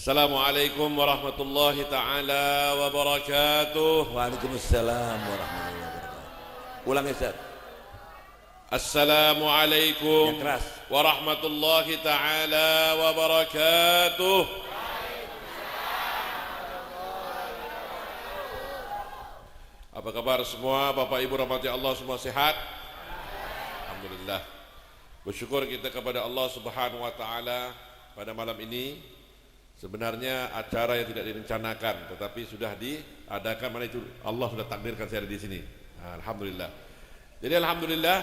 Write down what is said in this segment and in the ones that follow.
Assalamualaikum warahmatullahi ta'ala wabarakatuh. Waalaikumsalam warahmatullahi wabarakatuh. Ulang ya Ustaz. Assalamualaikum Yang keras. warahmatullahi ta'ala wabarakatuh. Apa kabar semua Bapak Ibu rahmati Allah, semua sehat? Alhamdulillah. Bersyukur kita kepada Allah Subhanahu wa taala pada malam ini. Sebenarnya acara yang tidak direncanakan tetapi sudah diadakan, mana itu Allah sudah takdirkan saya ada di sini. Alhamdulillah. Jadi alhamdulillah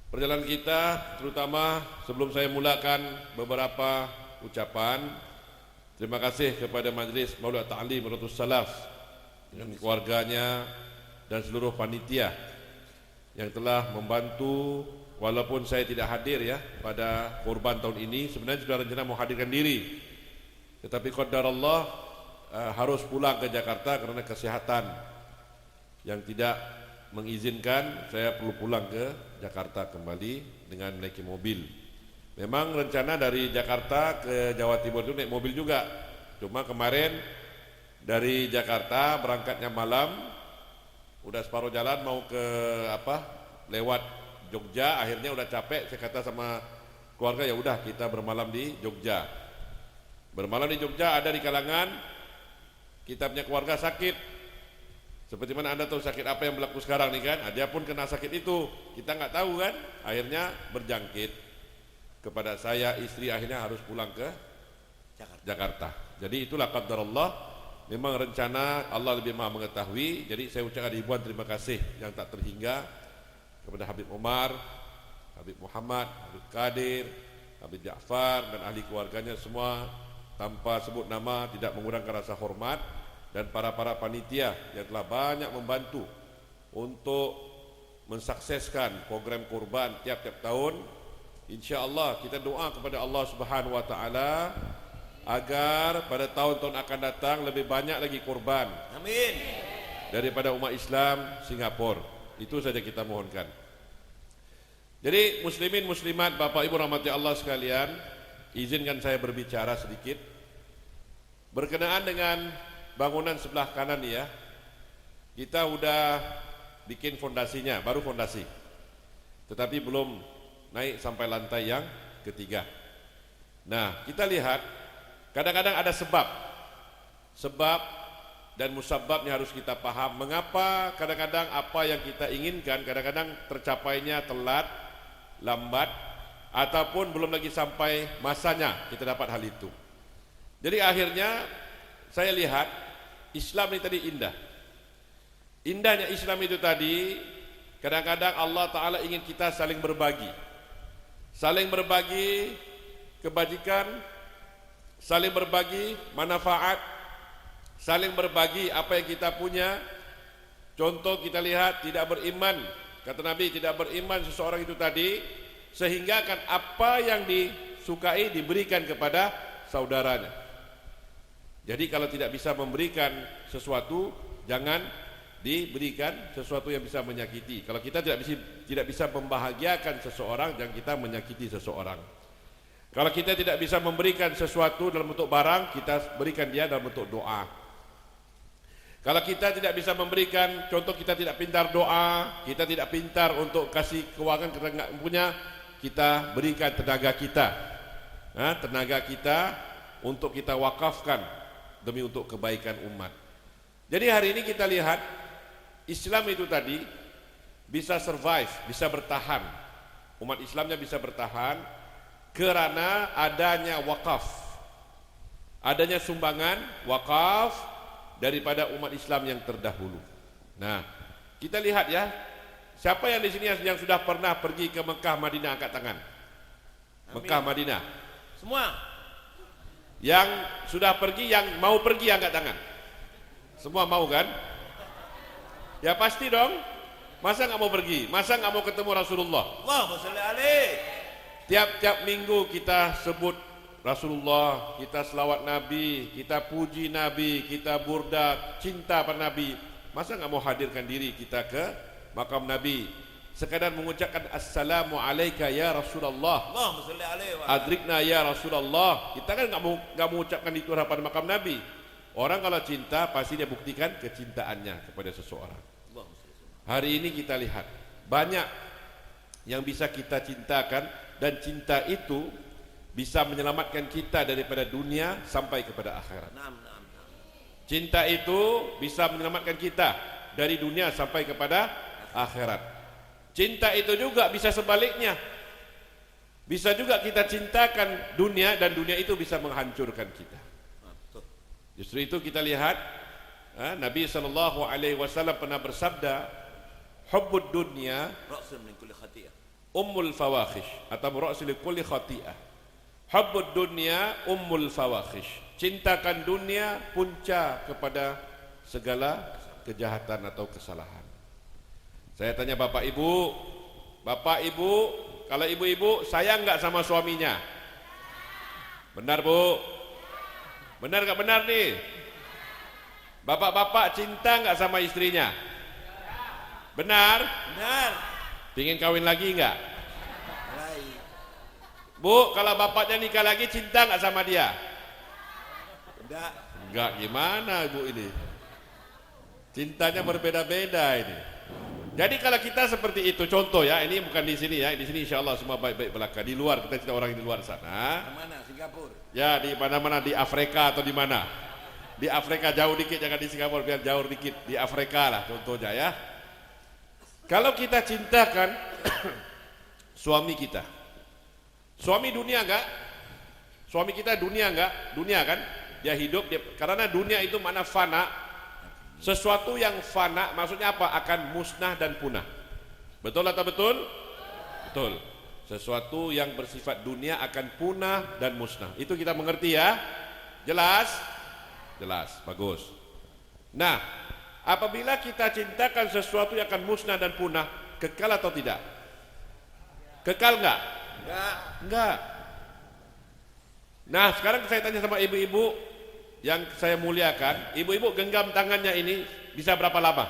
perjalanan kita, terutama sebelum saya mulakan beberapa ucapan, terima kasih kepada Majlis Maulid Ta'lim Ratus Salaf dengan keluarganya dan seluruh panitia yang telah membantu. Walaupun saya tidak hadir ya pada kurban tahun ini, sebenarnya sudah rencana mau hadirkan diri, tetapi qadar Allah harus pulang ke Jakarta karena kesehatan yang tidak mengizinkan. Saya perlu pulang ke Jakarta kembali dengan naik mobil. Memang rencana dari Jakarta ke Jawa Timur itu naik mobil juga, cuma kemarin dari Jakarta berangkatnya malam, udah separuh jalan mau ke lewat Jogja, akhirnya udah capek, saya kata sama keluarga ya udah kita bermalam di Jogja. Bermalam di Jogja ada di kalangan kita punya keluarga sakit. Seperti mana Anda tahu sakit apa yang berlaku sekarang nih kan? Dia pun kena sakit itu, kita nggak tahu kan? Akhirnya berjangkit kepada saya, istri, akhirnya harus pulang ke Jakarta. Jadi itulah qadar Allah. Memang rencana Allah lebih maha mengetahui. Jadi saya ucapkan ribuan terima kasih yang tak terhingga kepada Habib Umar, Habib Muhammad, Habib Qadir, Habib Ja'far dan ahli keluarganya semua, tanpa sebut nama, tidak mengurangkan rasa hormat, dan para panitia yang telah banyak membantu untuk mensukseskan program kurban tiap-tiap tahun. InsyaAllah kita doa kepada Allah Subhanahu wa taala agar pada tahun-tahun akan datang lebih banyak lagi kurban. Amin. Daripada umat Islam Singapura. Itu saja kita mohonkan. Jadi muslimin muslimat, Bapak Ibu rahmati Allah sekalian, izinkan saya berbicara sedikit berkenaan dengan bangunan sebelah kanan ya. Kita udah bikin fondasinya, baru fondasi, tetapi belum naik sampai lantai yang ketiga. Nah, kita lihat kadang-kadang ada sebab dan musababnya harus kita paham. Mengapa kadang-kadang apa yang kita inginkan kadang-kadang tercapainya telat, lambat, ataupun belum lagi sampai masanya kita dapat hal itu. Jadi akhirnya saya lihat Islam ini tadi indah. Indahnya Islam itu tadi, kadang-kadang Allah Ta'ala ingin kita saling berbagi. Saling berbagi kebajikan, saling berbagi manfaat, saling berbagi apa yang kita punya. Contoh kita lihat, tidak beriman, kata Nabi, tidak beriman seseorang itu tadi sehingga kan apa yang disukai diberikan kepada saudaranya. Jadi kalau tidak bisa memberikan sesuatu, jangan diberikan sesuatu yang bisa menyakiti. Kalau kita tidak bisa membahagiakan seseorang, jangan kita menyakiti seseorang. Kalau kita tidak bisa memberikan sesuatu dalam bentuk barang, kita berikan dia dalam bentuk doa. Kalau kita tidak bisa memberikan, contoh kita tidak pintar doa, kita tidak pintar untuk kasih keuangan, kita nggak punya, kita berikan tenaga kita. Tenaga kita untuk kita wakafkan demi untuk kebaikan umat. Jadi hari ini kita lihat Islam itu tadi bisa survive, bisa bertahan. Umat Islamnya bisa bertahan karena adanya wakaf, adanya sumbangan wakaf daripada umat Islam yang terdahulu. Nah, kita lihat ya, siapa yang di sini yang sudah pernah pergi ke Mekah, Madinah, angkat tangan. Amin. Mekah, Madinah. Semua. Yang sudah pergi, yang mau pergi angkat tangan. Semua mau kan? Ya pasti dong. Masa nggak mau pergi? Masa nggak mau ketemu Rasulullah? Allahumma sholli alaihi. Tiap-tiap minggu kita sebut Rasulullah, kita selawat Nabi, kita puji Nabi, kita burda cinta pada Nabi. Masa nggak mau hadirkan diri kita ke makam Nabi sekadar mengucapkan assalamu alayka ya Rasulullah, Allahumma sholli alaihi wa adrikna ya Rasulullah. Kita kan nggak mengucapkan itu hadapan makam Nabi. Orang kalau cinta pasti dia buktikan kecintaannya kepada seseorang. Hari ini kita lihat banyak yang bisa kita cintakan, dan cinta itu bisa menyelamatkan kita daripada dunia sampai kepada akhirat. Cinta itu bisa menyelamatkan kita dari dunia sampai kepada akhirat. Cinta itu juga bisa sebaliknya. Bisa juga kita cintakan dunia dan dunia itu bisa menghancurkan kita. Justru itu kita lihat Nabi SAW pernah bersabda, hubbud dunya ra'sun min kulli khati'ah, ummul fawakhish, atau ra'sun li kulli khati'ah. Hubbud dunya ummul fawakhish. Cintakan dunia punca kepada segala kejahatan atau kesalahan. Saya tanya Bapak Ibu, kalau ibu-ibu sayang nggak sama suaminya? Benar Bu? Benar nggak benar nih? Bapak-bapak cinta nggak sama istrinya? Benar? benar. Pingin kawin lagi nggak? Baik. Bu, kalau bapaknya nikah lagi cinta nggak sama dia? Enggak. Enggak, gimana Bu ini? Cintanya berbeda-beda ini. Jadi kalau kita seperti itu, contoh ya, ini bukan di sini ya, di sini insya Allah semua baik-baik belaka. Di luar, kita cinta orang di luar sana. Mana? Singapura. Ya, di mana-mana, di Afrika atau di mana? Di Afrika jauh dikit, jangan di Singapura, biar jauh dikit. Di Afrika lah contohnya ya. Kalau kita cintakan suami kita, suami dunia enggak? Suami kita dunia enggak? Dunia kan? Dia hidup, karena dunia itu makna fana. Sesuatu yang fana maksudnya apa? Akan musnah dan punah. Betul atau betul? Betul. Sesuatu yang bersifat dunia akan punah dan musnah. Itu kita mengerti ya? Jelas? Jelas, bagus. Nah, apabila kita cintakan sesuatu yang akan musnah dan punah, kekal atau tidak? Kekal enggak? Enggak. Enggak. Nah, sekarang saya tanya sama ibu-ibu yang saya muliakan, ibu-ibu genggam tangannya ini bisa berapa lama?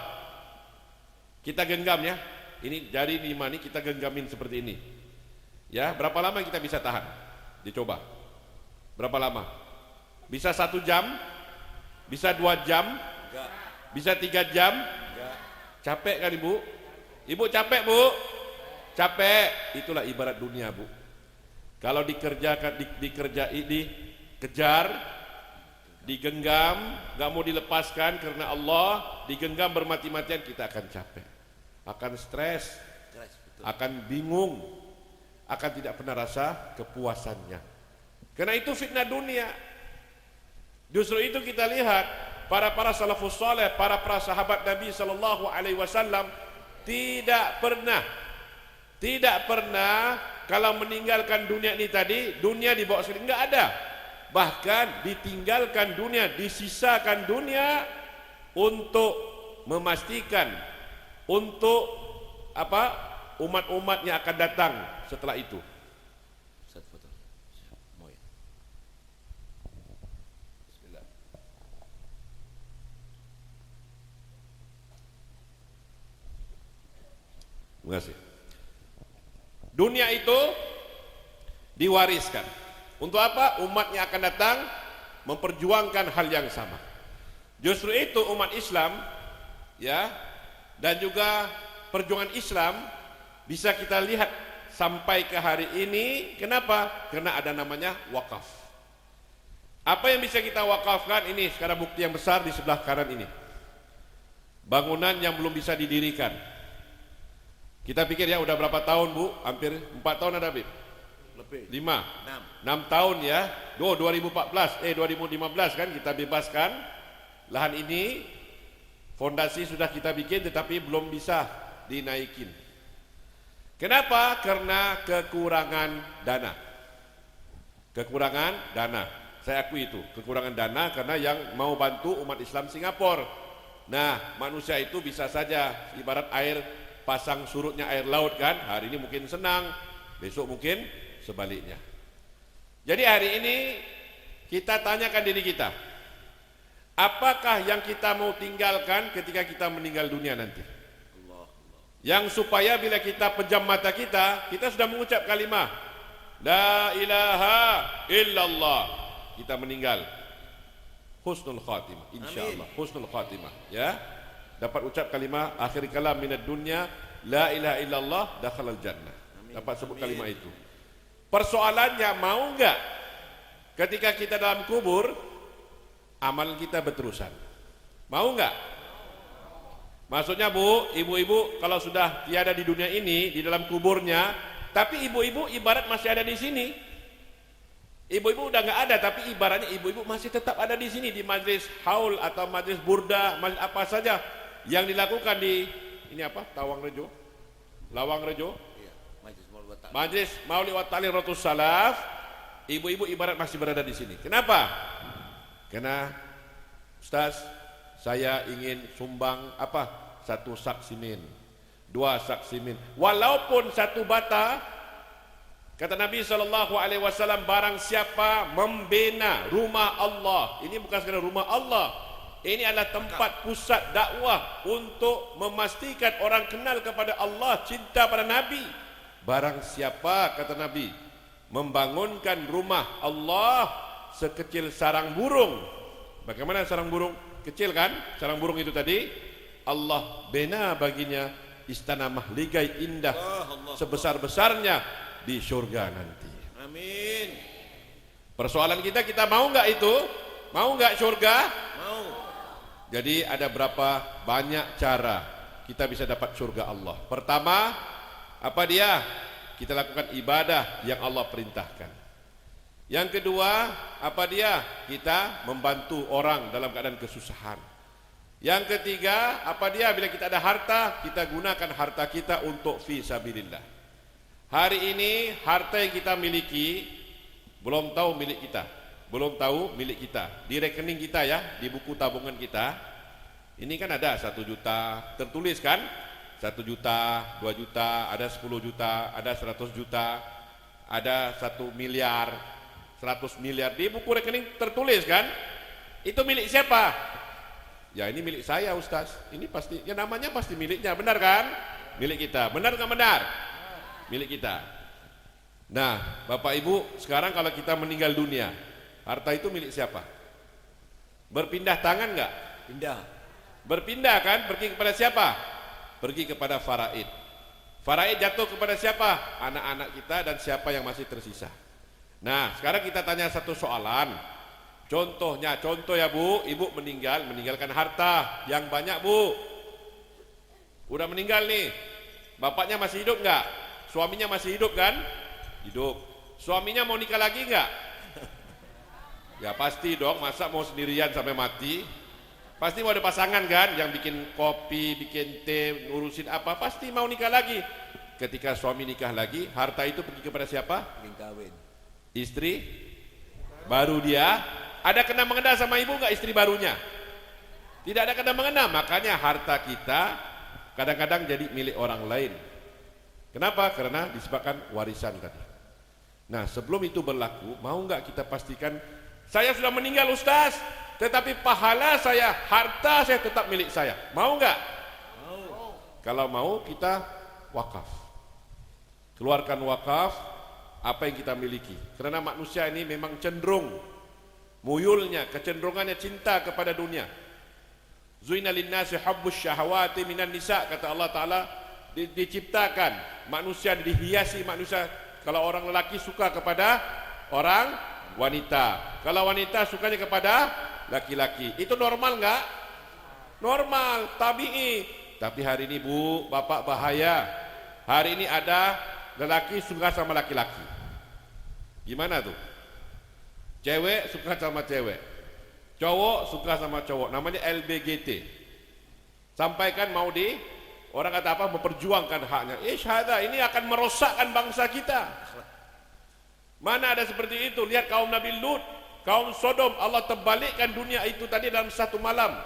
Kita genggam ya. Ini jari 5 nih kita genggamin seperti ini. Ya, berapa lama kita bisa tahan? Dicoba. Berapa lama? Bisa 1 jam? Bisa 2 jam? Enggak. Bisa 3 jam? Enggak. Capek kan Ibu? Ibu capek Bu? Capek. Itulah ibarat dunia Bu. Kalau dikerjakan, dikejar, digenggam, gak mau dilepaskan karena Allah, digenggam bermati-matian, kita akan capek, akan stres, akan bingung, akan tidak pernah rasa kepuasannya. Karena itu fitnah dunia. Justru itu kita lihat para salafus saleh, para sahabat Nabi sallallahu alaihi wasallam tidak pernah kalau meninggalkan dunia ini tadi, dunia dibawa sekali, enggak ada. Bahkan ditinggalkan dunia, disisakan dunia untuk memastikan untuk apa? Umat-umat yang akan datang setelah itu. Bismillah. Terima kasih. Dunia itu diwariskan. Untuk apa? Umat yang akan datang memperjuangkan hal yang sama. Justru itu umat Islam ya, dan juga perjuangan Islam bisa kita lihat sampai ke hari ini. Kenapa? Karena ada namanya wakaf. Apa yang bisa kita wakafkan? Ini sekarang bukti yang besar di sebelah kanan ini. Bangunan yang belum bisa didirikan. Kita pikir ya udah berapa tahun Bu? Hampir 4 tahun ada Bib? Lebih 6 tahun ya. 2015 kan kita bebaskan lahan ini. Fondasi sudah kita bikin tetapi belum bisa dinaikin. Kenapa? Karena kekurangan dana. Kekurangan dana. Saya akui itu, kekurangan dana karena yang mau bantu umat Islam Singapura. Nah, manusia itu bisa saja ibarat air, pasang surutnya air laut kan. Hari ini mungkin senang, besok mungkin sebaliknya. Jadi hari ini kita tanyakan diri kita, apakah yang kita mau tinggalkan ketika kita meninggal dunia nanti? Yang supaya bila kita pejam mata kita sudah mengucap kalimah La ilaha illallah, kita meninggal husnul khatimah, insyaallah husnul khatimah, ya. Dapat ucap kalimah akhir kalam minad dunya la ilaha illallah dakhalal jannah. Dapat sebut kalimah itu. Persoalannya mau enggak ketika kita dalam kubur amalan kita berterusan? Mau enggak? Maksudnya Bu, ibu-ibu kalau sudah tiada di dunia ini, di dalam kuburnya, tapi ibu-ibu ibarat masih ada di sini. Ibu-ibu udah nggak ada, tapi ibaratnya ibu-ibu masih tetap ada di sini, di majlis haul atau majlis burda, majlis apa saja yang dilakukan di ini apa? Tawang Rejo, Lawang Rejo, majlis Maulid wa Ta'lim Ratus Salaf. Ibu-ibu ibarat masih berada di sini. Kenapa? Karena Ustaz, saya ingin sumbang apa? 1 sak simen, 2 sak simen, walaupun 1 bata. Kata Nabi SAW, barang siapa membina rumah Allah, ini bukan sekadar rumah Allah, ini adalah tempat pusat dakwah untuk memastikan orang kenal kepada Allah, cinta pada Nabi. Barang siapa, kata Nabi, membangunkan rumah Allah sekecil sarang burung. Bagaimana sarang burung? Kecil kan sarang burung itu tadi, Allah bina baginya istana mahligai indah sebesar-besarnya di surga nanti. Amin. Persoalan kita mau nggak itu? Mau nggak surga? Mau. Jadi ada berapa banyak cara kita bisa dapat surga Allah. Pertama, apa dia? Kita lakukan ibadah yang Allah perintahkan. Yang kedua, apa dia? Kita membantu orang dalam keadaan kesusahan. Yang ketiga, apa dia? Bila kita ada harta, kita gunakan harta kita untuk fi sabilillah. Hari ini harta yang kita miliki belum tahu milik kita, belum tahu milik kita. Di rekening kita ya, di buku tabungan kita, ini kan ada 1 juta tertulis kan, 1 juta, 2 juta, ada 10 juta, ada 100 juta, ada 1 miliar, 100 miliar. Di buku rekening tertulis kan, itu milik siapa? Ya ini milik saya Ustaz. Ini pasti, ya namanya pasti miliknya, benar kan? Milik kita, benar nggak benar? Milik kita. Nah, Bapak Ibu, sekarang kalau kita meninggal dunia, harta itu milik siapa? Berpindah tangan nggak? Pindah. Berpindah kan? Pergi kepada siapa? Pergi kepada faraid. Faraid jatuh kepada siapa? Anak-anak kita dan siapa yang masih tersisa. Nah, sekarang kita tanya satu soalan. Contohnya, contoh ya Bu, Ibu meninggalkan harta yang banyak Bu. Udah meninggal nih. Bapaknya masih hidup nggak? Suaminya masih hidup kan? Hidup. Suaminya mau nikah lagi nggak? Ya pasti dong, masa mau sendirian sampai mati? Pasti mau ada pasangan kan, yang bikin kopi, bikin teh, ngurusin apa, pasti mau nikah lagi. Ketika suami nikah lagi, harta itu pergi kepada siapa? Kawin. Istri baru dia. Ada kena mengena sama ibu nggak istri barunya? Tidak ada kena mengena, makanya harta kita kadang-kadang jadi milik orang lain. Kenapa? Karena disebabkan warisan tadi. Nah, sebelum itu berlaku, mau nggak kita pastikan saya sudah meninggal Ustaz, tetapi pahala saya, harta saya tetap milik saya. Mau nggak? Mau. Kalau mau kita wakaf. Keluarkan wakaf apa yang kita miliki. Karena manusia ini memang cenderung muyulnya, kecenderungannya cinta kepada dunia. Zuina linnasi hubbus syahawati minan nisa, kata Allah Ta'ala. Diciptakan manusia, dihiasi manusia. Kalau orang lelaki suka kepada orang wanita, kalau wanita sukanya kepada laki-laki. Itu normal nggak? Normal, tabi'i. Tapi hari ini Bu, Bapak bahaya. Hari ini ada lelaki suka sama laki-laki. Gimana tuh? Cewek suka sama cewek, cowok suka sama cowok. Namanya LBGT. Sampaikan mau di orang kata apa? Memperjuangkan haknya. Syahada, ini akan merosakkan bangsa kita. Mana ada seperti itu? Lihat kaum Nabi Lut, kaum Sodom, Allah terbalikkan dunia itu tadi dalam 1 malam.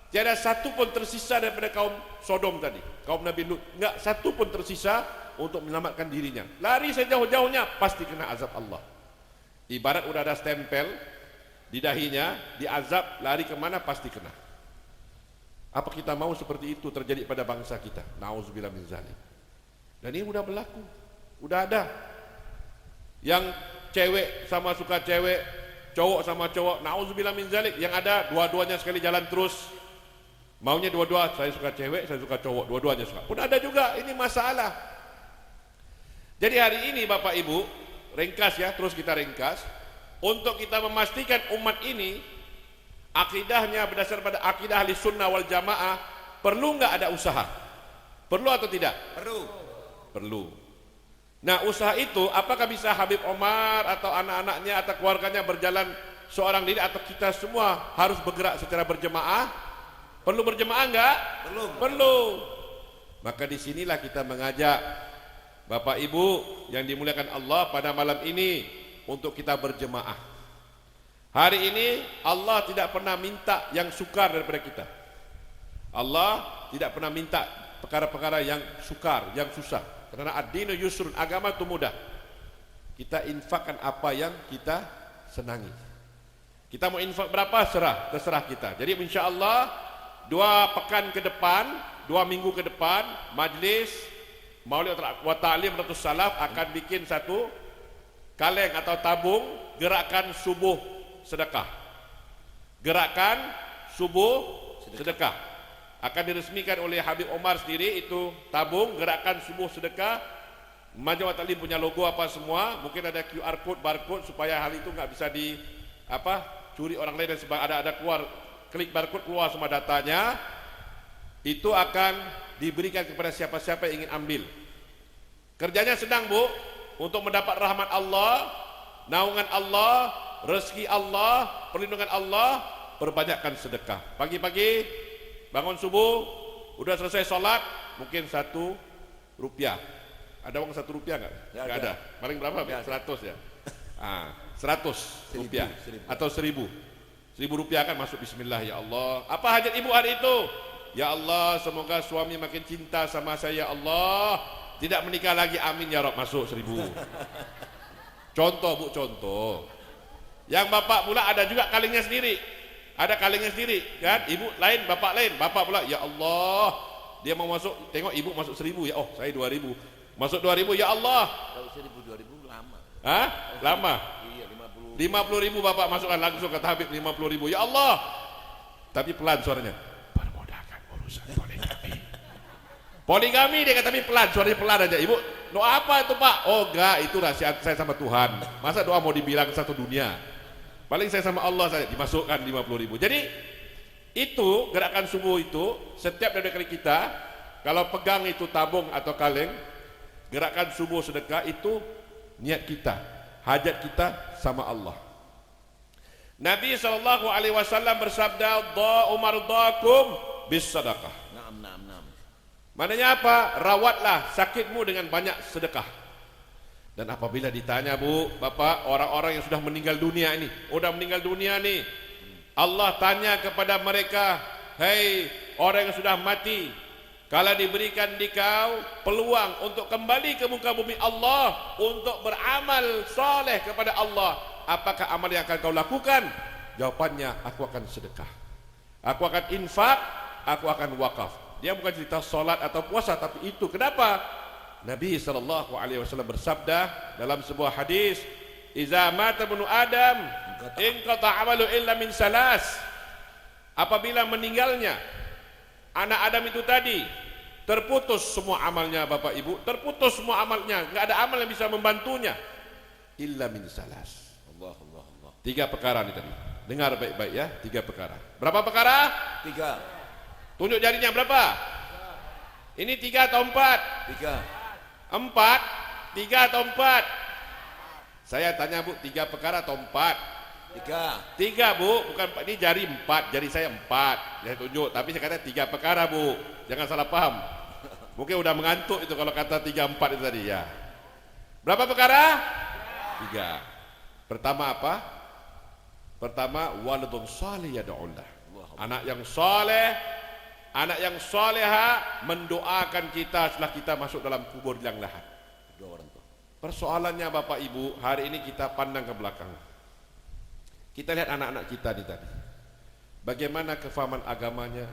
Tiada satu pun tersisa daripada kaum Sodom tadi, kaum Nabi Lut. Enggak satu pun tersisa untuk menyelamatkan dirinya. Lari sejauh-jauhnya, pasti kena azab Allah. Ibarat udah ada stempel di dahinya, diazab, lari kemana pasti kena. Apa kita mau seperti itu terjadi pada bangsa kita? Nauzubillah min zalik. Dan ini udah berlaku, udah ada. Yang cewek sama suka cewek, cowok sama cowok, nauzubillah min zalik. Yang ada dua-duanya sekali jalan terus. Maunya dua-dua, saya suka cewek, saya suka cowok, dua-duanya suka. Pun ada juga, ini masalah. Jadi hari ini Bapak Ibu, ringkas ya, terus kita ringkas. Untuk kita memastikan umat ini akidahnya berdasar pada akidah ahli sunnah wal jamaah, perlu nggak ada usaha? Perlu atau tidak? Perlu. Nah, usaha itu apakah bisa Habib Omar atau anak-anaknya atau keluarganya berjalan seorang diri, atau kita semua harus bergerak secara berjemaah? Perlu berjemaah enggak? Perlu. Maka disinilah kita mengajak Bapak Ibu yang dimuliakan Allah pada malam ini untuk kita berjemaah. Hari ini Allah tidak pernah minta yang sukar daripada kita. Allah tidak pernah minta perkara-perkara yang sukar, yang susah. Karena ad-dinu yusrun, agama itu mudah. Kita infakkan apa yang kita senangi. Kita mau infak berapa, terserah kita. Jadi insyaAllah 2 pekan ke depan, 2 minggu ke depan, majlis Maulid wa Ta'lim Ratus Salaf akan bikin satu kaleng atau tabung gerakan subuh sedekah. Gerakan subuh sedekah akan diresmikan oleh Habib Omar sendiri. Itu tabung gerakan subuh sedekah. Majlis Ta'lim punya logo apa semua, mungkin ada QR code, barcode, supaya hal itu nggak bisa di curi orang lain dan sebagainya. Ada keluar, klik barcode keluar semua datanya. Itu akan diberikan kepada siapa-siapa yang ingin ambil. Kerjanya sedang Bu, untuk mendapat rahmat Allah, naungan Allah, rezeki Allah, perlindungan Allah, perbanyakkan sedekah. Pagi-pagi bangun subuh, udah selesai sholat, mungkin 1 rupiah. Ada uang 1 rupiah nggak? Nggak ada. Paling berapa? 100 ya. 100 rupiah atau 1000. 1000 rupiah kan masuk bismillah ya Allah. Apa hajat ibu hari itu? Ya Allah, semoga suami makin cinta sama saya ya Allah. Tidak menikah lagi, amin ya Rabb, masuk 1000. Contoh Bu, contoh. Yang bapak pula ada juga kalengnya sendiri. Ada kalengnya sendiri kan? Ibu lain, bapak lain. Bapak pula, ya Allah, dia mau masuk, tengok ibu masuk 1000 ya. Oh, saya 2000. Masuk 2000 ya Allah. Kalau 1000 lama. Hah? Lama? Iya, 50.000 bapak masukkan langsung kata Habib, 50.000 ya Allah. Tapi pelan suaranya. Permudahkan urusan poligami. Poligami dia kata, tapi pelan, suaranya pelan aja. Ibu, doa apa itu Pak? Oh enggak, itu rahasia saya sama Tuhan. Masa doa mau dibilang satu dunia? Paling saya sama Allah saja, dimasukkan 50.000. Jadi itu gerakan subuh itu, setiap dari kali kita kalau pegang itu tabung atau kaleng, gerakan subuh sedekah itu niat kita, hajat kita sama Allah. Nabi SAW bersabda, "Da'u mardakum bis sadaqah." Naam. Maknanya apa? Rawatlah sakitmu dengan banyak sedekah. Dan apabila ditanya Bu, Bapak, orang-orang yang sudah meninggal dunia ini, udah meninggal dunia nih, Allah tanya kepada mereka, "Hei orang yang sudah mati, kalau diberikan dikau peluang untuk kembali ke muka bumi Allah, untuk beramal soleh kepada Allah, apakah amal yang akan kau lakukan?" Jawabannya, aku akan sedekah, aku akan infak, aku akan wakaf. Dia bukan cerita solat atau puasa, tapi itu kenapa? Nabi SAW bersabda dalam sebuah hadis, "Iza mata ibnu Adam, inqata amalu illa min salas." Apabila meninggalnya anak Adam itu tadi, terputus semua amalnya Bapak Ibu, terputus semua amalnya, nggak ada amal yang bisa membantunya. Illa min salas. Allah. 3 perkara ini tadi. Dengar baik-baik ya, 3 perkara. Berapa perkara? 3. Tunjuk jarinya berapa? Ini 3 atau 4? 3. 4? 3 atau 4? Saya tanya Bu, 3 perkara atau 4? 3 Bu, bukan ini jari 4, jari saya 4. Saya tunjuk, tapi saya kata 3 perkara Bu. Jangan salah paham. Mungkin udah mengantuk itu kalau kata 3, 4 itu tadi ya. Berapa perkara? 3. Pertama apa? Pertama, waladun salih yad'ullah. Anak yang saleh, anak yang soleha mendoakan kita setelah kita masuk dalam kubur yang lahat. Persoalannya Bapak Ibu, hari ini kita pandang ke belakang. Kita lihat anak-anak kita nih tadi. Bagaimana kefahaman agamanya,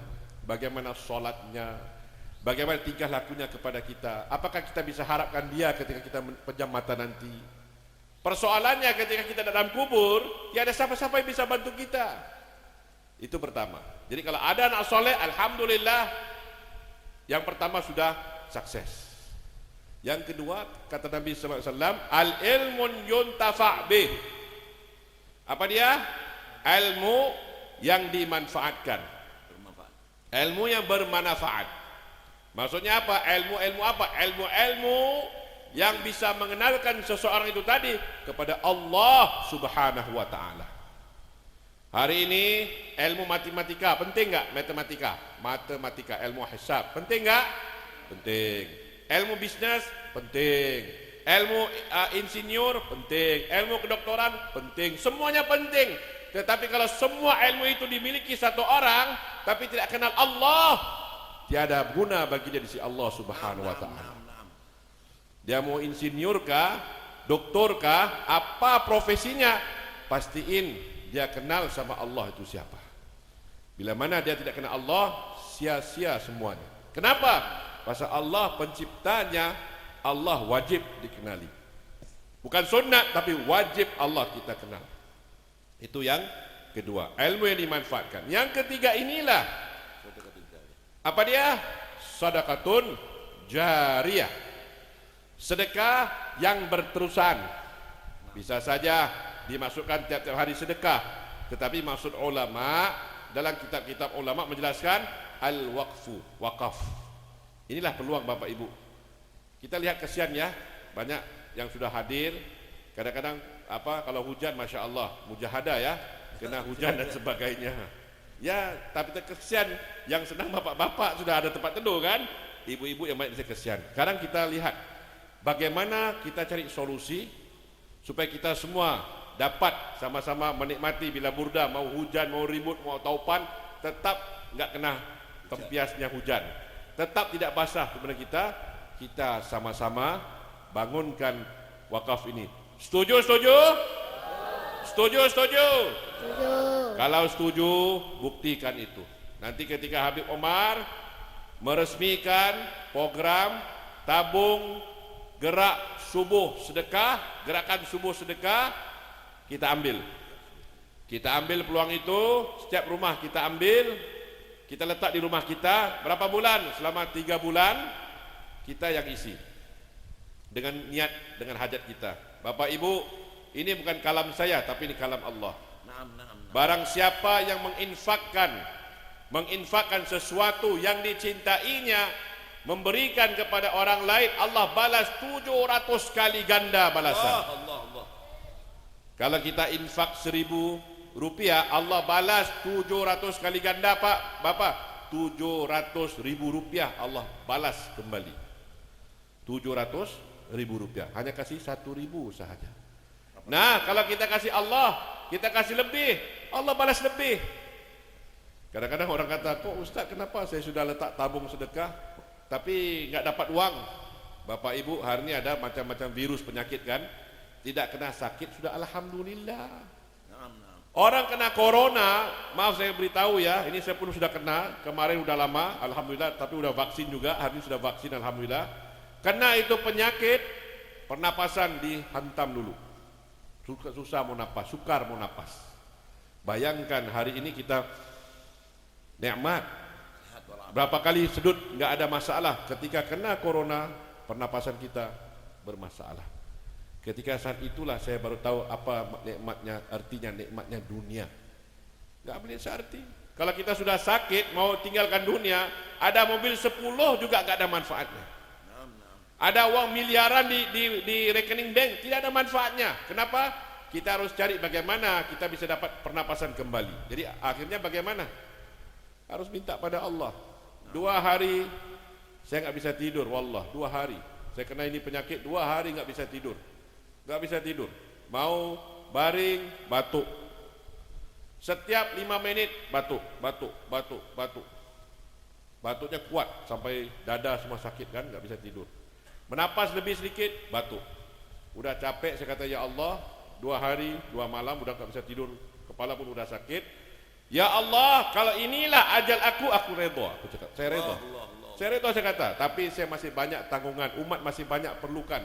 bagaimana solatnya, bagaimana tingkah lakunya kepada kita. Apakah kita bisa harapkan dia ketika kita pejam mata nanti? Persoalannya ketika kita dalam kubur, tiada siapa-siapa yang bisa bantu kita. Itu pertama. Jadi kalau ada anak soleh, alhamdulillah, yang pertama sudah sukses. Yang kedua, kata Nabi SAW, al-ilmun yuntafa' bih. Apa dia? Ilmu yang dimanfaatkan. Ilmu yang bermanfaat. Maksudnya apa? Ilmu-ilmu apa? Ilmu-ilmu yang bisa mengenalkan seseorang itu tadi kepada Allah Subhanahu wa ta'ala. Hari ini ilmu matematika penting enggak? Matematika, ilmu hisab penting enggak? Penting. Ilmu bisnis penting, ilmu insinyur penting, ilmu kedokteran penting, semuanya penting. Tetapi kalau semua ilmu itu dimiliki satu orang tapi tidak kenal Allah, tiada guna bagi dia di sisi Allah Subhanahu wa ta'ala. Dia mau insinyur kah, doktor kah, apa profesinya, pastiin dia kenal sama Allah itu siapa. Bila mana dia tidak kenal Allah, sia-sia semuanya. Kenapa? Pasal Allah penciptanya, Allah wajib dikenali. Bukan sunat tapi wajib Allah kita kenal. Itu yang kedua, ilmu yang dimanfaatkan. Yang ketiga inilah, apa dia? Sedekatun jariyah. Sedekah yang berterusan. Bisa saja dimasukkan tiap-tiap hari sedekah, tetapi maksud ulama dalam kitab-kitab ulama menjelaskan al-waqfu, wakaf. Inilah peluang Bapak Ibu. Kita lihat kesian ya, banyak yang sudah hadir. Kadang-kadang kalau hujan, masya Allah, mujahadah ya, kena hujan dan sebagainya. Ya, tapi kesian yang senang bapak-bapak sudah ada tempat teduh kan, ibu-ibu yang banyak kesian. Sekarang kita lihat bagaimana kita cari solusi supaya kita semua dapat sama-sama menikmati bila burda, mau hujan, mau ribut, mau taupan, tetap nggak kena tempiasnya hujan. Tetap tidak basah kepada kita sama-sama bangunkan wakaf ini. Setuju? Kalau setuju, buktikan itu. Nanti ketika Habib Omar meresmikan program tabung gerak subuh sedekah, gerakan subuh sedekah, kita ambil peluang itu. Setiap rumah kita ambil, kita letak di rumah kita. Berapa bulan? Selama 3 bulan kita yang isi dengan niat, dengan hajat kita. Bapak Ibu, ini bukan kalam saya tapi ini kalam Allah. Barang siapa yang menginfakkan sesuatu yang dicintainya, memberikan kepada orang lain, Allah balas 700 kali ganda balasan. Kalau kita infak 1.000 rupiah, Allah balas 700 kali ganda, Pak, Bapak, 700.000 rupiah Allah balas kembali. 700.000 rupiah, hanya kasih 1.000 sahaja. Nah, kalau kita kasih Allah, kita kasih lebih, Allah balas lebih. Kadang-kadang orang kata, kok Ustaz kenapa saya sudah letak tabung sedekah tapi nggak dapat uang? Bapak Ibu, hari ini ada macam-macam virus penyakit kan, tidak kena sakit sudah alhamdulillah. Orang kena corona, maaf saya beritahu ya, ini saya pun sudah kena, kemarin udah lama, alhamdulillah, tapi udah vaksin juga, hari ini sudah vaksin, alhamdulillah. Kena itu penyakit, pernapasan dihantam dulu, susah mau napas, sukar mau napas. Bayangkan hari ini kita nikmat, berapa kali sedut nggak ada masalah. Ketika kena corona, pernapasan kita bermasalah. Ketika saat itulah saya baru tahu apa nikmatnya, artinya nikmatnya dunia. Nggak boleh searti. Kalau kita sudah sakit mau tinggalkan dunia, ada mobil 10 juga nggak ada manfaatnya. Ada uang miliaran di rekening bank, tidak ada manfaatnya. Kenapa? Kita harus cari bagaimana kita bisa dapat pernapasan kembali. Jadi akhirnya bagaimana? Harus minta pada Allah. 2 hari saya nggak bisa tidur, wallah, 2 hari. Saya kena ini penyakit, 2 hari nggak bisa tidur. Nggak bisa tidur, mau baring batuk, setiap 5 menit batuk, batuknya kuat sampai dada semua sakit kan, nggak bisa tidur. Menapas lebih sedikit batuk, udah capek, saya kata ya Allah, 2 hari 2 malam udah nggak bisa tidur, kepala pun udah sakit. Ya Allah, kalau inilah ajal aku redha. Aku cakap, saya redha. Saya redha, saya kata, tapi saya masih banyak tanggungan, umat masih banyak perlukan.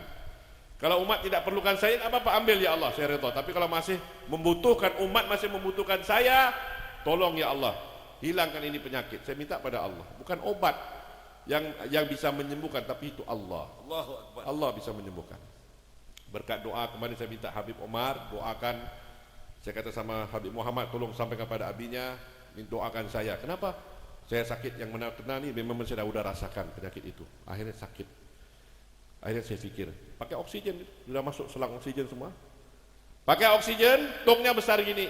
Kalau umat tidak perlukan saya, apa-apa ambil ya Allah, saya redha. Tapi kalau masih membutuhkan, umat masih membutuhkan saya, tolong ya Allah, hilangkan ini penyakit. Saya minta pada Allah, bukan obat yang bisa menyembuhkan, tapi itu Allah. Allah bisa menyembuhkan. Berkat doa kemarin saya minta Habib Omar doakan. Saya kata sama Habib Muhammad, tolong sampaikan kepada abinya, doakan saya. Kenapa? Saya sakit yang kena ni memang saya sudah rasakan penyakit itu. Akhirnya sakit. Akhirnya saya fikir, pakai oksigen, sudah masuk selang oksigen semua. Pakai oksigen, tongnya besar gini.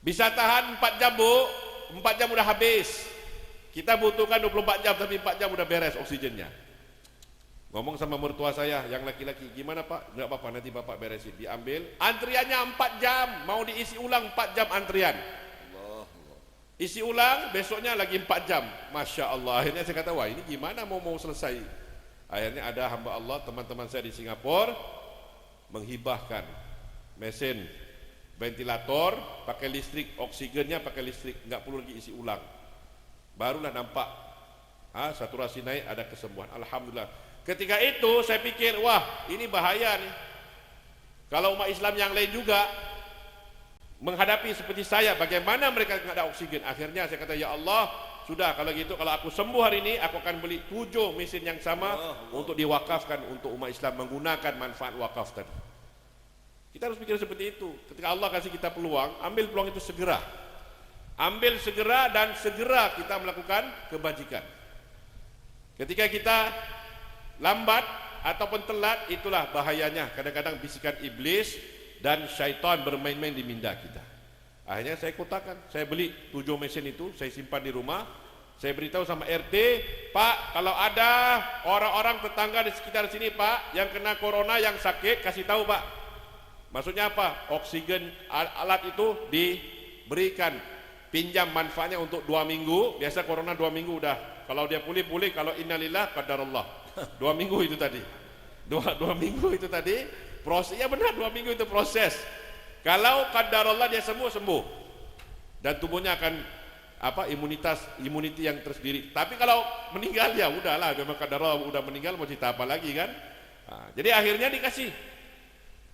Bisa tahan 4 jam, Bu. 4 jam udah habis. Kita butuhkan 24 jam, tapi 4 jam udah beres oksigennya. Ngomong sama mertua saya yang laki-laki, gimana Pak? Enggak apa-apa, nanti Bapak beresin. Diambil, antriannya 4 jam, mau diisi ulang 4 jam antrian. Isi ulang, besoknya lagi 4 jam. Masya Allah, akhirnya saya kata, wah ini gimana mau selesai. Akhirnya ada hamba Allah, teman-teman saya di Singapura, menghibahkan mesin ventilator, pakai listrik, oksigennya pakai listrik, enggak perlu lagi isi ulang. Barulah nampak, saturasi naik, ada kesembuhan. Alhamdulillah. Ketika itu saya pikir, wah ini bahaya nih. Kalau umat Islam yang lain juga menghadapi seperti saya, bagaimana mereka tidak ada oksigen. Akhirnya saya kata, ya Allah, sudah kalau gitu, kalau aku sembuh hari ini, aku akan beli 7 mesin yang sama untuk diwakafkan untuk umat Islam menggunakan manfaat wakaf tadi. Kita harus pikir seperti itu. Ketika Allah kasih kita peluang, ambil peluang itu segera. Ambil segera dan segera kita melakukan kebajikan. Ketika kita lambat ataupun telat, itulah bahayanya. Kadang-kadang bisikan iblis dan syaitan bermain-main di minda kita. Akhirnya saya kotakan, saya beli 7 mesin itu, saya simpan di rumah. Saya beritahu sama RT, Pak, kalau ada orang-orang tetangga di sekitar sini Pak, yang kena corona, yang sakit, kasih tahu Pak. Maksudnya apa? Oksigen alat itu diberikan, pinjam manfaatnya untuk 2 minggu. Biasa corona 2 minggu udah. Kalau dia pulih-pulih, kalau innalillah qadarullah. 2 minggu itu tadi. 2 minggu itu tadi proses. Ya benar, 2 minggu itu proses. Kalau qadarullah dia sembuh. Dan tubuhnya akan imuniti yang tersendiri. Tapi kalau meninggal ya udahlah, memang qadarullah udah meninggal, mau cerita apa lagi kan? Jadi akhirnya dikasih.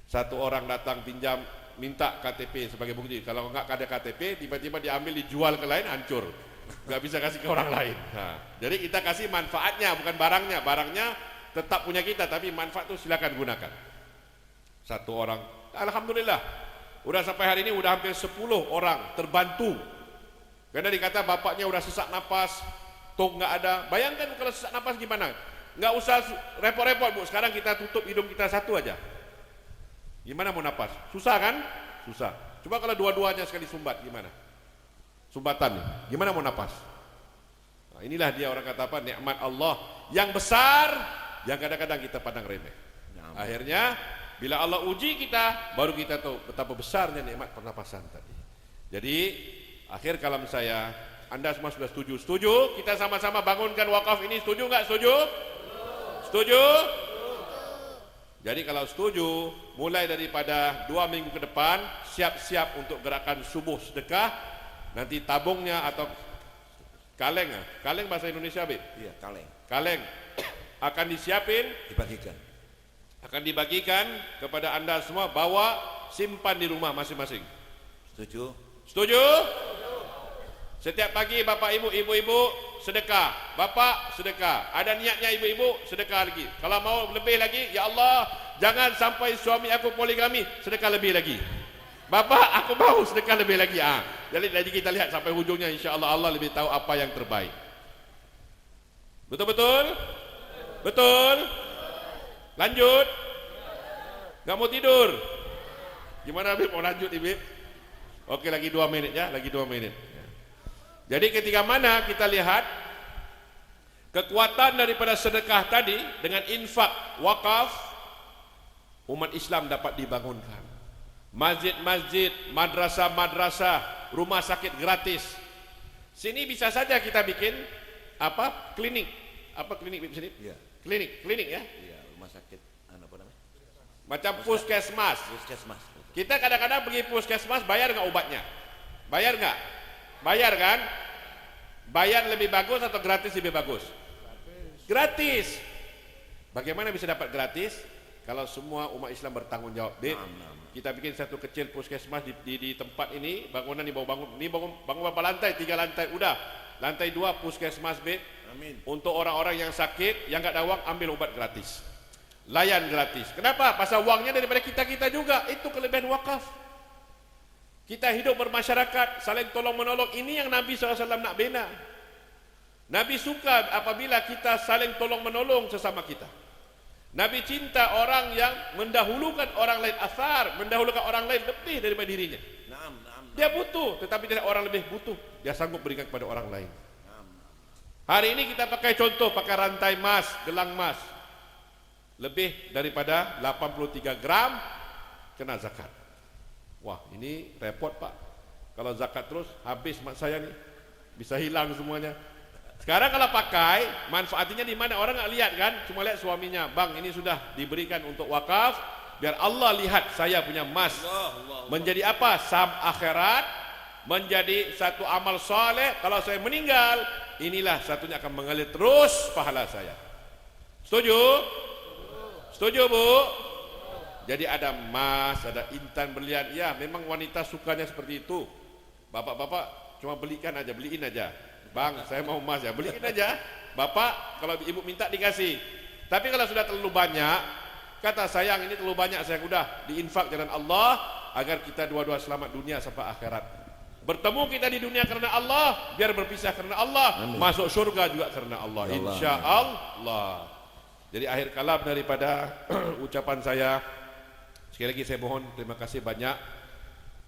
Satu orang datang pinjam, minta KTP sebagai bukti. Kalau enggak ada KTP, tiba-tiba diambil dijual ke lain, hancur. Nggak bisa kasih ke orang lain. Jadi kita kasih manfaatnya, bukan barangnya. Barangnya tetap punya kita, tapi manfaat itu silakan gunakan. Satu orang, alhamdulillah, udah sampai hari ini udah hampir 10 orang terbantu. Karena dikata bapaknya udah sesak napas, tok nggak ada. Bayangkan kalau sesak napas gimana? Nggak usah repot-repot Bu. Sekarang kita tutup hidung kita satu aja. Gimana mau napas? Susah kan? Susah. Coba kalau dua-duanya sekali sumbat, gimana? Sumbatan nih, gimana mau napas? Nah, inilah dia orang kata apa, nikmat Allah yang besar, yang kadang-kadang kita pandang remeh. Akhirnya bila Allah uji kita, baru kita tahu betapa besarnya nikmat pernapasan tadi. Jadi akhir kalam saya, Anda semua sudah setuju? Setuju? Kita sama-sama bangunkan wakaf ini, setuju nggak? Setuju? Setuju? Jadi kalau setuju, mulai daripada 2 minggu ke depan, siap-siap untuk gerakan subuh sedekah. Nanti tabungnya atau kaleng bahasa Indonesia Bib? Iya, kaleng akan disiapin, dibagikan kepada Anda semua, bawa simpan di rumah masing-masing. Setuju? Setiap pagi Bapak Ibu sedekah, Bapak sedekah, ada niatnya ibu-ibu sedekah lagi. Kalau mau lebih lagi, ya Allah jangan sampai suami aku poligami, sedekah lebih lagi. Bapak aku mau sedekah lebih lagi. Jadi kita lihat sampai hujungnya, insya Allah Allah lebih tahu apa yang terbaik. Betul? Lanjut? Gak mau tidur? Gimana Bib? Mau lanjut Bib? Oke, lagi 2 menit ya, lagi 2 menit. Jadi ketika mana kita lihat kekuatan daripada sedekah tadi dengan infak, wakaf, umat Islam dapat dibangunkan. Masjid-masjid, madrasah-madrasah, rumah sakit gratis. Sini bisa saja kita bikin klinik. Klinik di sini? Iya. Klinik ya? Iya, rumah sakit apa namanya? Macam puskesmas. Puskesmas. Kita kadang-kadang pergi puskesmas bayar nggak obatnya? Bayar nggak? Bayar kan? Bayar lebih bagus atau gratis lebih bagus? Gratis. Bagaimana bisa dapat gratis? Kalau semua umat Islam bertanggung jawab. Kita bikin satu kecil puskesmas di tempat ini, bangunan di bawah bangun. Ini bangun berapa lantai? 3 lantai. Udah. Lantai 2 puskesmas bed. Amin. Untuk orang-orang yang sakit, yang nggak ada uang, ambil obat gratis. Layan gratis. Kenapa? Pasal uangnya daripada kita juga. Itu kelebihan wakaf. Kita hidup bermasyarakat, saling tolong menolong. Ini yang Nabi SAW nak bina. Nabi suka apabila kita saling tolong menolong sesama kita. Nabi cinta orang yang mendahulukan orang lain, asar, mendahulukan orang lain lebih daripada dirinya. Dia butuh, tetapi tidak orang lebih butuh. Dia sanggup berikan kepada orang lain. Hari ini kita pakai contoh, pakai rantai emas, gelang emas. Lebih daripada 83 gram kena zakat. Wah, ini repot Pak. Kalau zakat terus habis mak saya nih. Bisa hilang semuanya. Sekarang kalau pakai, manfaatnya di mana? Orang nggak lihat kan? Cuma lihat suaminya. Bang, ini sudah diberikan untuk wakaf. Biar Allah lihat saya punya emas. Menjadi apa? Saham akhirat. Menjadi satu amal soleh. Kalau saya meninggal, inilah satunya akan mengalir terus pahala saya. Setuju? Setuju Bu? Jadi ada emas, ada intan berlian. Ya, memang wanita sukanya seperti itu. Bapak-bapak cuma beliin aja. Bang, saya mau emas ya, beliin aja. Bapak, kalau ibu minta dikasih. Tapi kalau sudah terlalu banyak, kata sayang ini terlalu banyak, saya udah diinfak jalan Allah agar kita dua-dua selamat dunia sampai akhirat. Bertemu kita di dunia karena Allah, biar berpisah karena Allah. Amin. Masuk surga juga karena Allah. Insya Allah. Jadi akhir kalam daripada ucapan saya. Sekali lagi saya mohon terima kasih banyak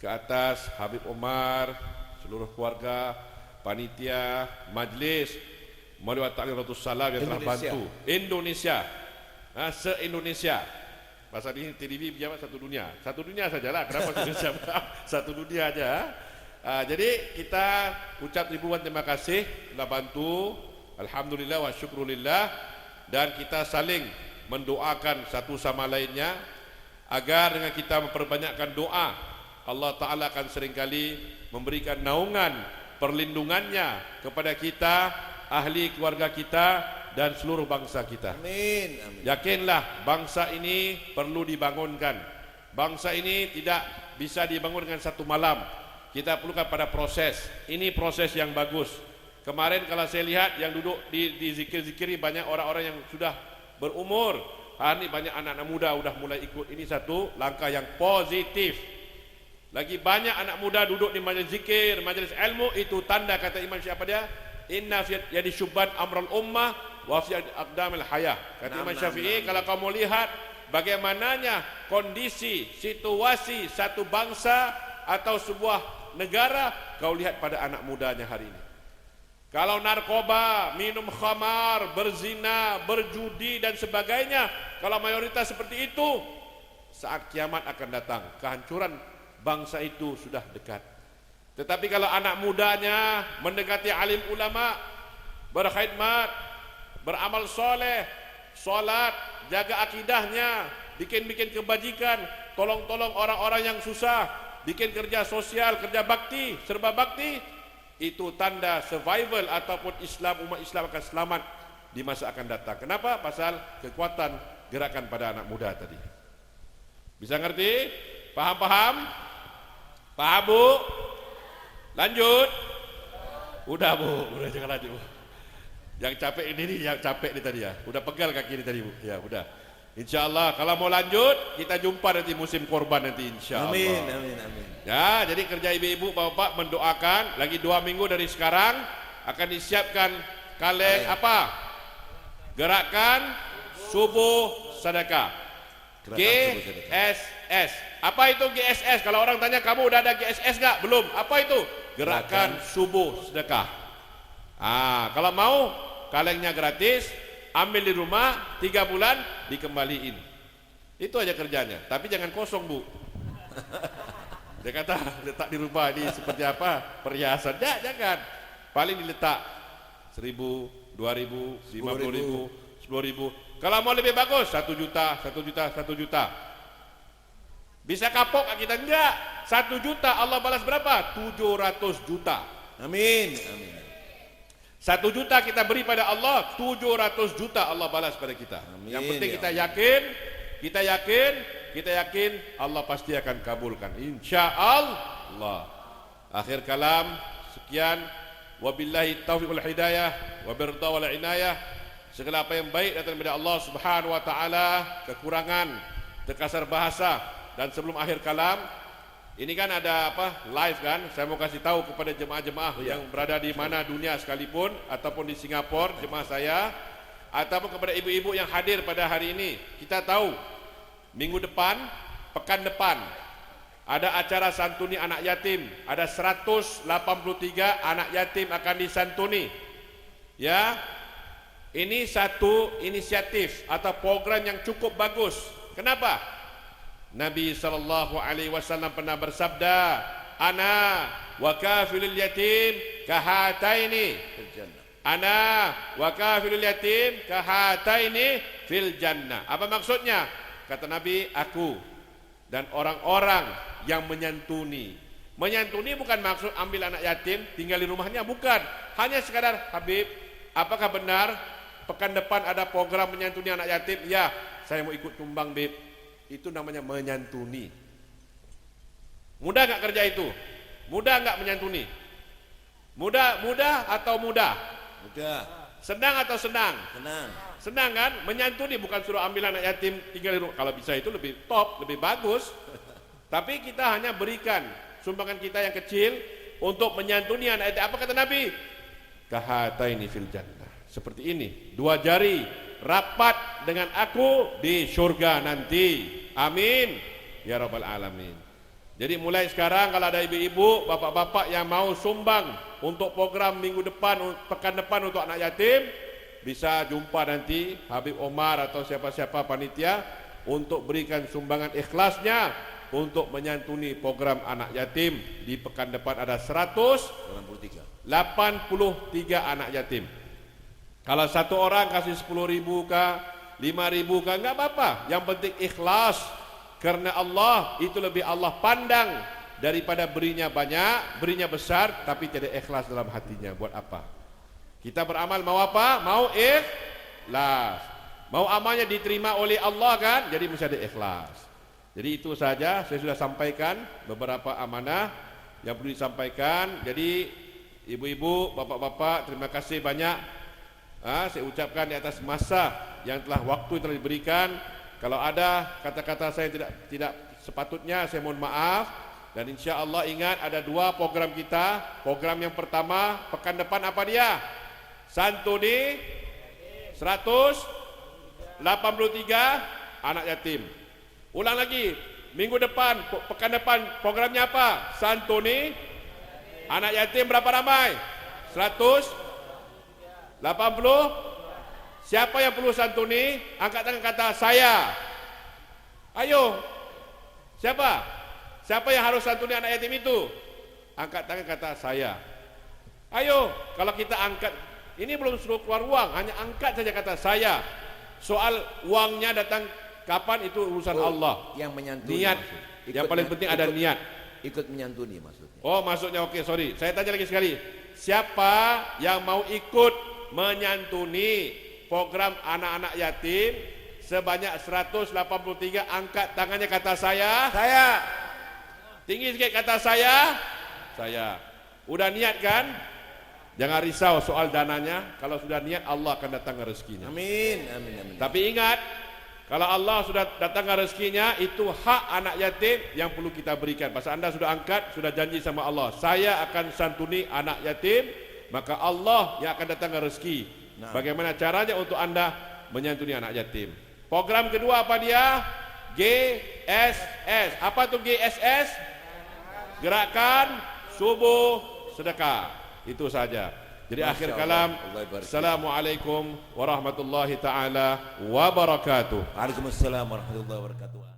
ke atas Habib Omar, seluruh keluarga, panitia, majlis, Maulid Ta'lim Ratus Salam yang telah bantu Indonesia, se-Indonesia. Pasal ini TDV pejabat satu dunia sajalah. Kenapa Indonesia? Satu dunia aja. Jadi kita ucap ribuan terima kasih telah bantu. Alhamdulillah wa syukrulillah. Dan kita saling mendoakan satu sama lainnya. Agar dengan kita memperbanyakkan doa, Allah Ta'ala akan seringkali memberikan naungan perlindungannya kepada kita, ahli keluarga kita dan seluruh bangsa kita. Amin. Yakinlah bangsa ini perlu dibangunkan. Bangsa ini tidak bisa dibangun dengan satu malam. Kita perlukan pada proses. Ini proses yang bagus. Kemarin kalau saya lihat yang duduk di zikir-zikiri banyak orang-orang yang sudah berumur. Hari ini banyak anak-anak muda sudah mulai ikut. Ini satu langkah yang positif. Lagi banyak anak muda duduk di majlis zikir, majlis ilmu. Itu tanda kata Imam Syafi'i apa dia? Inna fi yadi syubban amral ummah wa fi aqdamil hayah. Kata Imam Syafi'i, kalau kamu lihat bagaimananya kondisi, situasi satu bangsa atau sebuah negara, kau lihat pada anak mudanya hari ini. Kalau narkoba, minum khamar, berzina, berjudi dan sebagainya, kalau mayoritas seperti itu, saat kiamat akan datang, kehancuran bangsa itu sudah dekat. Tetapi kalau anak mudanya mendekati alim ulama, berkhidmat, beramal soleh, sholat, jaga akidahnya, bikin bikin kebajikan, tolong orang-orang yang susah, bikin kerja sosial, kerja bakti, serba bakti, itu tanda survival ataupun umat Islam akan selamat di masa akan datang. Kenapa? Pasal kekuatan gerakan pada anak muda tadi. Bisa ngerti? Paham? Paham Bu? Lanjut? Udah Bu, udah jangan lanjut Bu. Yang capek ini yang capek ini tadi ya. Udah pegal kaki ini tadi Bu. Ya udah. InsyaAllah kalau mau lanjut kita jumpa nanti musim korban nanti insyaAllah. Amin. Ya, jadi kerja ibu-ibu bapak mendoakan lagi 2 minggu dari sekarang akan disiapkan kaleng apa? Gerakan subuh sedekah. GSS. Apa itu GSS? Kalau orang tanya kamu udah ada GSS nggak? Belum. Apa itu? Gerakan subuh sedekah. Kalau mau kalengnya gratis, ambil di rumah 3 bulan dikembaliin. Itu aja kerjanya. Tapi jangan kosong Bu. Dia kata letak di rumah ini seperti apa perhiasan. Jangan. Paling diletak 1.000, 2.000, 50.000, 10.000. Kalau mau lebih bagus 1 juta. Bisa kapok kita? Enggak. 1 juta Allah balas berapa? 700 juta. Amin. Amin. 1 juta kita beri pada Allah, 700 juta Allah balas pada kita. Amin, Yang penting ya kita Allah. yakin Allah pasti akan kabulkan. Insyaallah. Akhir kalam, sekian. Wabillahi taufiq wal hidayah, wabirda wal inayah. Segala apa yang baik datang dari Allah Subhanahu wa taala, kekurangan, terkasar bahasa. Dan sebelum akhir kalam, ini kan ada live kan, saya mau kasih tahu kepada jemaah-jemaah yang berada di mana dunia sekalipun, ataupun di Singapura, jemaah saya, ataupun kepada ibu-ibu yang hadir pada hari ini. Kita tahu minggu depan, pekan depan, ada acara santuni anak yatim. Ada 183 anak yatim akan disantuni. Ya, ini satu inisiatif atau program yang cukup bagus. Kenapa? Nabi SAW pernah bersabda, Ana wa kafilul yatim kahataini fil jannah. Ana wa kafilul yatim kahataini fil jannah. Apa maksudnya? Kata Nabi, aku dan orang-orang yang menyantuni. Menyantuni bukan maksud ambil anak yatim tinggal di rumahnya, bukan. Hanya sekadar, Habib, apakah benar pekan depan ada program menyantuni anak yatim? Ya, saya mau ikut tumbang, Bib. Itu namanya menyantuni. Mudah nggak kerja itu? Mudah nggak menyantuni? Mudah atau mudah? Mudah. Senang atau senang? Senang. Senang kan? Menyantuni, bukan suruh ambil anak yatim tinggal di rumah. Kalau bisa itu lebih top, lebih bagus. Tapi kita hanya berikan sumbangan kita yang kecil untuk menyantuni anak yatim. Apa kata Nabi? Kahataini fil jannah. Seperti ini, 2 jari rapat dengan aku di surga nanti. Amin ya rabbal alamin. Jadi mulai sekarang kalau ada ibu-ibu, bapak-bapak yang mau sumbang untuk program minggu depan, pekan depan untuk anak yatim, bisa jumpa nanti Habib Omar atau siapa-siapa panitia untuk berikan sumbangan ikhlasnya untuk menyantuni program anak yatim. Di pekan depan ada 183 anak yatim. Kalau satu orang kasih 10.000 kah, 5.000 kah, enggak apa-apa. Yang penting ikhlas. Karena Allah itu lebih Allah pandang daripada berinya banyak, berinya besar, tapi tidak ikhlas dalam hatinya. Buat apa? Kita beramal mau apa? Mau ikhlas. Mau amalnya diterima oleh Allah kan? Jadi mesti ada ikhlas. Jadi itu saja, saya sudah sampaikan beberapa amanah yang perlu disampaikan. Jadi ibu-ibu, bapak-bapak, terima kasih banyak. Saya ucapkan di atas masa yang telah waktu telah diberikan. Kalau ada kata-kata saya tidak sepatutnya, saya mohon maaf. Dan insya Allah ingat ada 2 program kita. Program yang pertama pekan depan apa dia? Santuni 183 anak yatim. Ulang lagi, minggu depan, pekan depan programnya apa? Santuni anak yatim berapa ramai? 180. Siapa yang perlu santuni? Angkat tangan kata saya. Ayo. Siapa? Siapa yang harus santuni anak yatim itu? Angkat tangan kata saya. Ayo. Kalau kita angkat, ini belum suruh keluar uang, hanya angkat saja kata saya. Soal uangnya datang kapan itu urusan Allah. Yang menyantuni. Niat. Yang paling penting ada niat. Ikut menyantuni maksudnya. Oh, maksudnya oke, sorry. Saya tanya lagi sekali. Siapa yang mau ikut menyantuni program anak-anak yatim sebanyak 183? Angkat tangannya kata saya. Saya. Tinggi sikit kata saya. Saya. Udah niat kan? Jangan risau soal dananya. Kalau sudah niat, Allah akan datang rezekinya. Amin, amin, amin. Tapi ingat, kalau Allah sudah datang rezekinya, itu hak anak yatim yang perlu kita berikan. Pas Anda sudah angkat, sudah janji sama Allah, saya akan santuni anak yatim, maka Allah yang akan datang rezeki. Bagaimana caranya untuk Anda menyantuni anak yatim? Program kedua apa dia? GSS. Apa tuh GSS? Gerakan Subuh Sedekah. Itu saja. Jadi akhir kalam, Assalamualaikum warahmatullahi taala wabarakatuh. Waalaikumsalam warahmatullahi wabarakatuh.